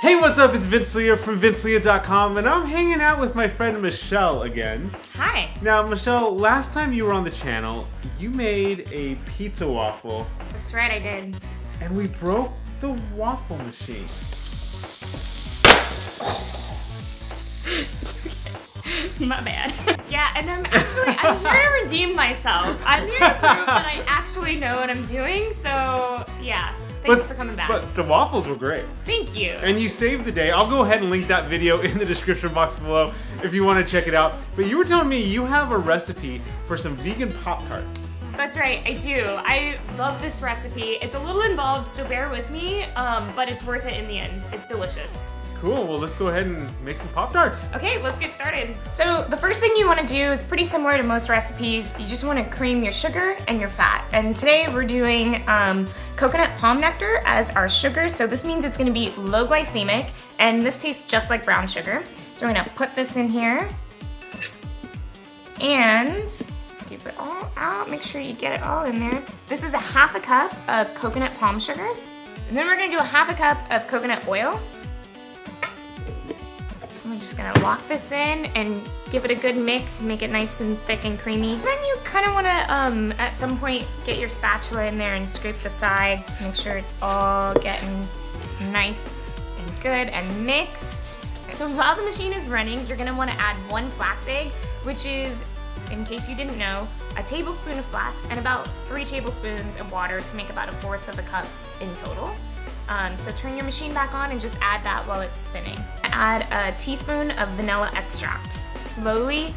Hey, what's up? It's Vince Leah from VinceLeah.com, and I'm hanging out with my friend Michelle again. Hi. Now, Michelle, last time you were on the channel, you made a pizza waffle. That's right, I did. And we broke the waffle machine. It's okay. My bad. Yeah, and I'm here to redeem myself. I'm here to prove that I actually know what I'm doing, so yeah. Thanks for coming back. But the waffles were great. Thank you. And you saved the day. I'll go ahead and link that video in the description box below if you want to check it out. But you were telling me you have a recipe for some vegan Pop-Tarts. That's right, I do. I love this recipe. It's a little involved, so bear with me, but it's worth it in the end. It's delicious. Cool, well let's go ahead and make some Pop-Tarts. Okay, let's get started. So the first thing you want to do is pretty similar to most recipes. You just want to cream your sugar and your fat. And today we're doing coconut palm nectar as our sugar. So this means it's going to be low glycemic, and this tastes just like brown sugar. So we're going to put this in here and scoop it all out. Make sure you get it all in there. This is a half a cup of coconut palm sugar. And then we're going to do a half a cup of coconut oil. I'm just gonna lock this in and give it a good mix, make it nice and thick and creamy. Then you kind of want to, at some point, get your spatula in there and scrape the sides. Make sure it's all getting nice and good and mixed. So while the machine is running, you're gonna want to add 1 flax egg, which is, in case you didn't know, a tablespoon of flax and about 3 tablespoons of water to make about 1/4 of a cup in total. So turn your machine back on and just add that while it's spinning. Add a teaspoon of vanilla extract. Slowly,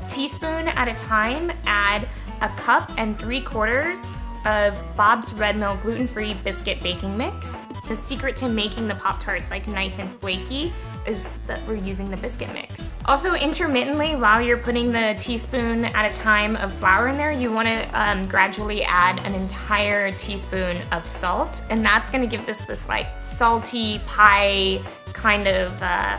teaspoon at a time, add 1 3/4 cups of Bob's Red Mill gluten-free biscuit baking mix. The secret to making the Pop-Tarts like nice and flaky is that we're using the biscuit mix. Also, intermittently, while you're putting the teaspoon at a time of flour in there, you want to gradually add an entire teaspoon of salt, and that's going to give this like salty pie kind of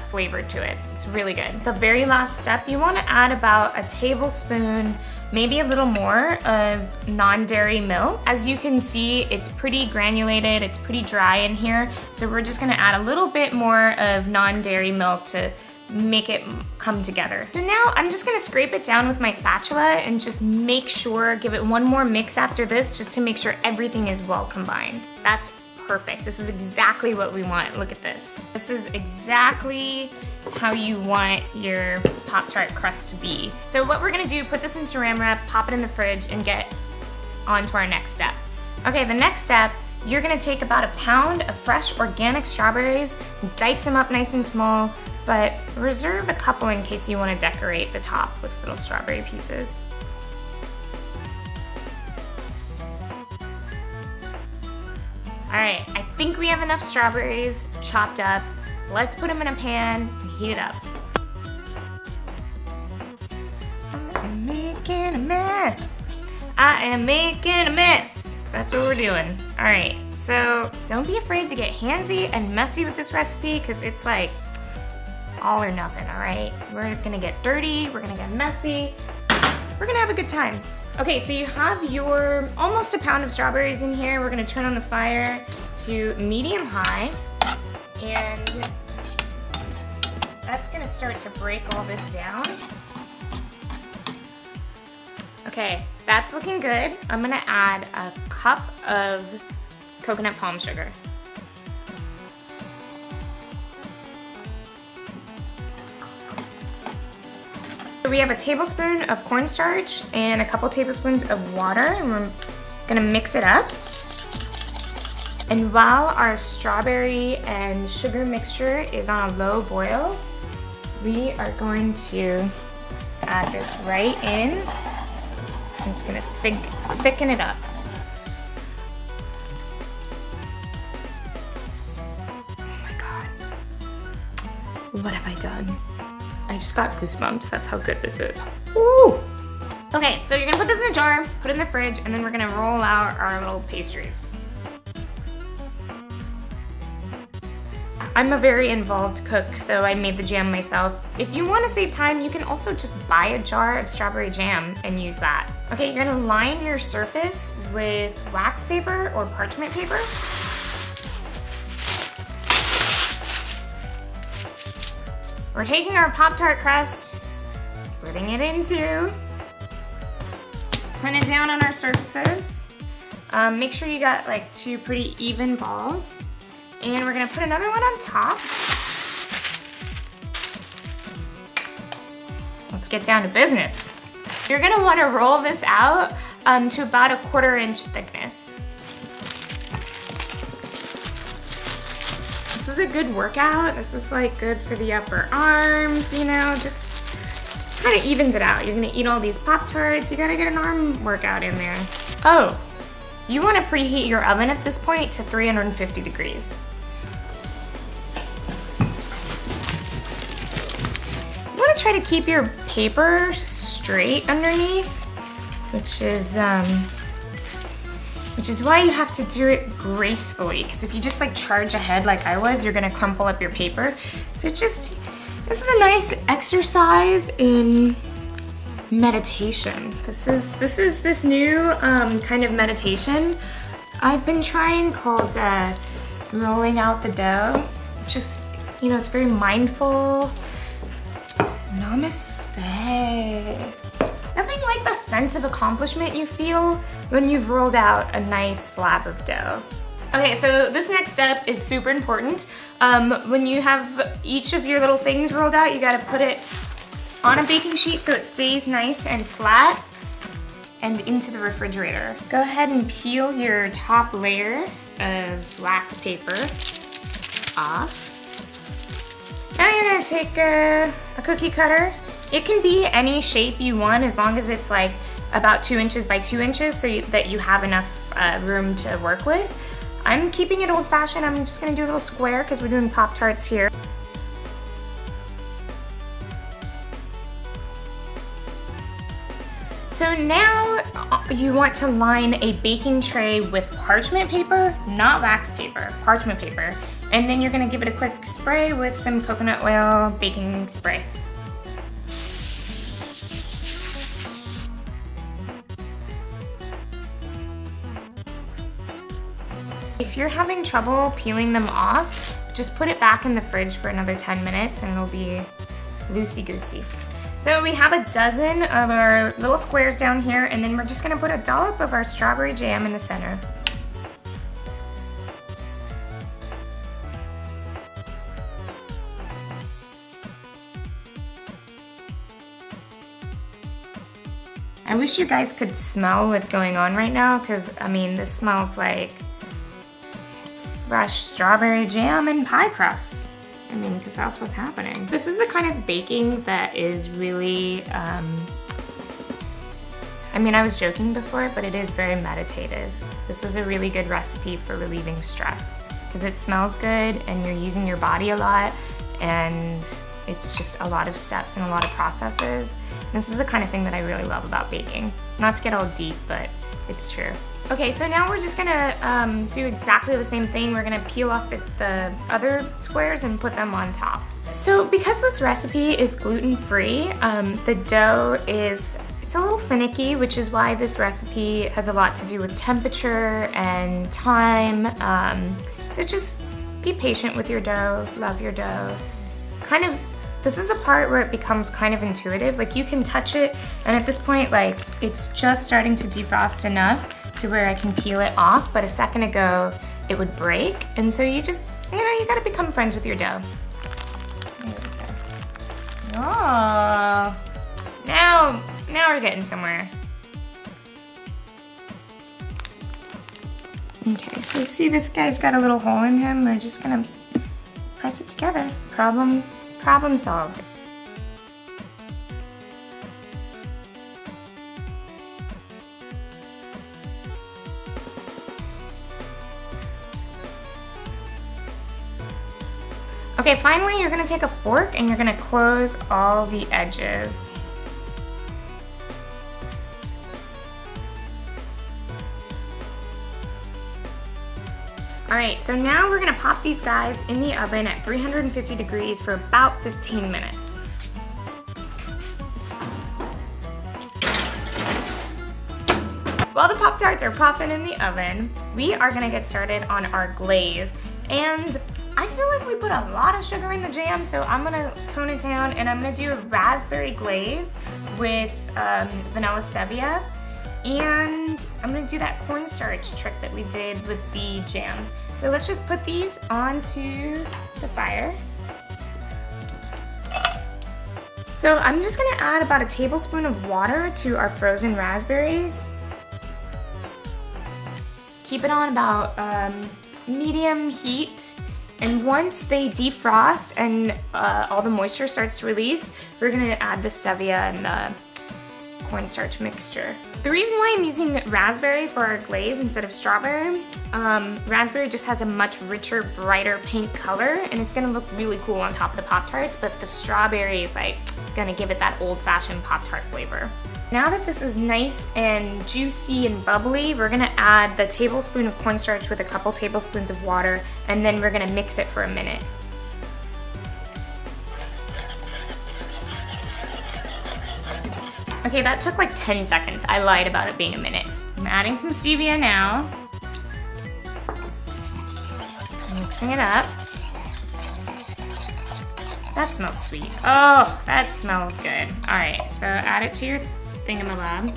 flavor to it. It's really good. The very last step, you want to add about 1 tablespoon, maybe a little more, of non-dairy milk. As you can see, it's pretty granulated, it's pretty dry in here, so we're just gonna add a little bit more of non-dairy milk to make it come together. So now I'm just gonna scrape it down with my spatula and just make sure, give it one more mix after this, just to make sure everything is well combined. That's perfect. This is exactly what we want. Look at this. This is exactly how you want your Pop-Tart crust to be. So what we're gonna do, put this in saran wrap, pop it in the fridge, and get on to our next step. Okay, the next step, you're gonna take about 1 pound of fresh organic strawberries, dice them up nice and small, but reserve a couple in case you wanna decorate the top with little strawberry pieces. All right, I think we have enough strawberries chopped up. Let's put them in a pan and heat it up. I'm making a mess. I am making a mess. That's what we're doing. All right, so don't be afraid to get handsy and messy with this recipe, because it's like all or nothing, all right? We're gonna get dirty, we're gonna get messy, we're gonna have a good time. Okay, so you have your almost 1 pound of strawberries in here. We're gonna turn on the fire to medium-high, and that's gonna start to break all this down. Okay, that's looking good. I'm gonna add 1 cup of coconut palm sugar. We have 1 tablespoon of cornstarch and a couple tablespoons of water, and we're gonna mix it up. And while our strawberry and sugar mixture is on a low boil, we are going to add this right in. And it's gonna thicken it up. Oh my God. What have I done? I just got goosebumps. That's how good this is. Woo! Okay, so you're gonna put this in a jar, put it in the fridge, and then we're gonna roll out our little pastries. I'm a very involved cook, so I made the jam myself. If you want to save time, you can also just buy a jar of strawberry jam and use that. Okay, you're gonna line your surface with wax paper or parchment paper. we're taking our Pop-Tart crust, splitting it in two, putting it down on our surfaces. Make sure you got like 2 pretty even balls. And we're gonna put another one on top. Let's get down to business. You're gonna wanna roll this out to about a 1/4 inch thickness. This is a good workout. This is like good for the upper arms, you know, just kind of evens it out. You're gonna eat all these Pop-Tarts, you gotta get an arm workout in there. Oh, you wanna preheat your oven at this point to 350 degrees. You wanna try to keep your paper straight underneath, which is why you have to do it gracefully, because if you just like charge ahead like I was, you're gonna crumple up your paper. So this is a nice exercise in meditation. This is this new kind of meditation I've been trying called rolling out the dough. Just, you know, it's very mindful. Namaste. Nothing like the sense of accomplishment you feel when you've rolled out a nice slab of dough. Okay, so this next step is super important. When you have each of your little things rolled out, you gotta put it on a baking sheet so it stays nice and flat and into the refrigerator. Go ahead and peel your top layer of wax paper off. Now you're gonna take a cookie cutter. It can be any shape you want as long as it's like about 2 inches by 2 inches so that you have enough room to work with. I'm keeping it old-fashioned. I'm just gonna do a little square because we're doing Pop-Tarts here. So now you want to line a baking tray with parchment paper, not wax paper, parchment paper. And then you're gonna give it a quick spray with some coconut oil baking spray. If you're having trouble peeling them off, just put it back in the fridge for another 10 minutes and it'll be loosey-goosey. So we have a dozen of our little squares down here, and then we're just gonna put a dollop of our strawberry jam in the center. I wish you guys could smell what's going on right now, because I mean, this smells like fresh strawberry jam and pie crust. I mean, because that's what's happening. This is the kind of baking that is really, I mean, I was joking before, but it is very meditative. This is a really good recipe for relieving stress because it smells good and you're using your body a lot, and it's just a lot of steps and a lot of processes. And this is the kind of thing that I really love about baking. Not to get all deep, but it's true. Okay, so now we're just gonna do exactly the same thing. We're gonna peel off the other squares and put them on top. So because this recipe is gluten-free, the dough it's a little finicky, which is why this recipe has a lot to do with temperature and time. So just be patient with your dough, love your dough. This is the part where it becomes kind of intuitive. Like, you can touch it, and at this point, like, it's just starting to defrost enough to where I can peel it off, but a second ago it would break. And so you just, you know, you gotta become friends with your dough. There we go. Oh, now we're getting somewhere. Okay, so see, this guy's got a little hole in him. We're just gonna press it together. Problem solved. Okay, finally you're gonna take a fork and you're gonna close all the edges. All right, so now we're gonna pop these guys in the oven at 350 degrees for about 15 minutes. While the Pop-Tarts are popping in the oven, we are gonna get started on our glaze. And I feel like we put a lot of sugar in the jam, so I'm gonna tone it down and I'm gonna do a raspberry glaze with vanilla stevia. And I'm gonna do that cornstarch trick that we did with the jam. So let's just put these onto the fire. So I'm just gonna add about a tablespoon of water to our frozen raspberries. Keep it on about medium heat. And once they defrost and all the moisture starts to release, we're gonna add the stevia and the cornstarch mixture. The reason why I'm using raspberry for our glaze instead of strawberry, raspberry just has a much richer, brighter pink color, and it's gonna look really cool on top of the Pop-Tarts, but the strawberry is like gonna give it that old-fashioned Pop-Tart flavor. Now that this is nice and juicy and bubbly, we're gonna add the tablespoon of cornstarch with a couple tablespoons of water, and then we're gonna mix it for a minute. Okay, that took like 10 seconds. I lied about it being a minute. I'm adding some stevia now. Mixing it up. That smells sweet. Oh, that smells good. All right, so add it to your thingamabob.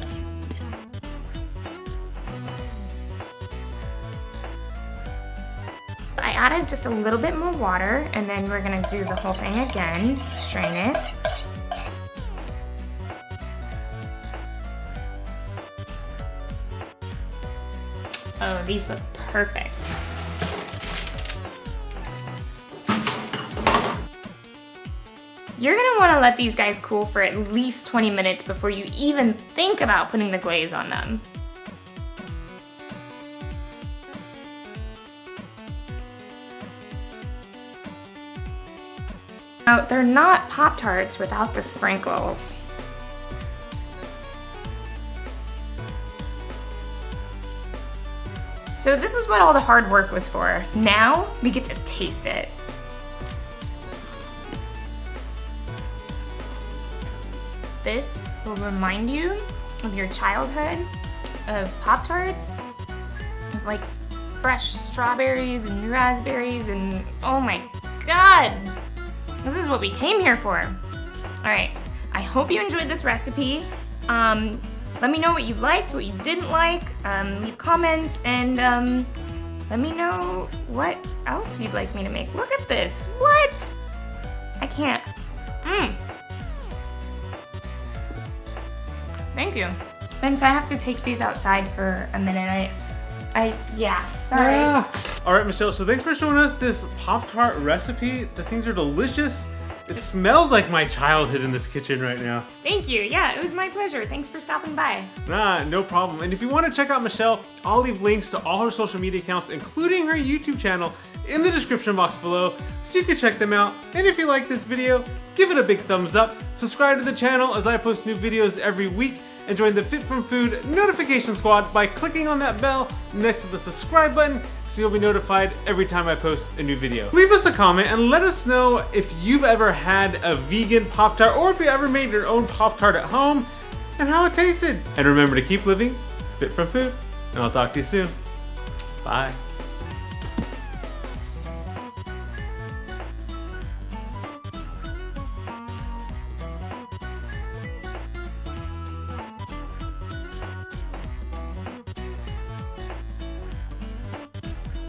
I added just a little bit more water, and then we're gonna do the whole thing again, strain it. Oh, these look perfect. You're gonna wanna let these guys cool for at least 20 minutes before you even think about putting the glaze on them. Now, they're not Pop-Tarts without the sprinkles. So this is what all the hard work was for. Now we get to taste it. This will remind you of your childhood, of Pop-Tarts, of like fresh strawberries and raspberries and oh my God, this is what we came here for. All right, I hope you enjoyed this recipe. Let me know what you liked, what you didn't like, leave comments, and let me know what else you'd like me to make. Look at this, what? I can't, Thank you. Vince, I have to take these outside for a minute. Yeah, sorry. All right, Michelle, so thanks for showing us this Pop-Tart recipe. The things are delicious. It smells like my childhood in this kitchen right now. Thank you. Yeah, it was my pleasure. Thanks for stopping by. Nah, no problem. And if you want to check out Michelle, I'll leave links to all her social media accounts, including her YouTube channel, in the description box below, so you can check them out. And if you like this video, give it a big thumbs up, subscribe to the channel as I post new videos every week, and join the Fit From Food notification squad by clicking on that bell next to the subscribe button so you'll be notified every time I post a new video. Leave us a comment and let us know if you've ever had a vegan Pop-Tart or if you ever made your own Pop-Tart at home and how it tasted. And remember to keep living Fit From Food, and I'll talk to you soon. Bye.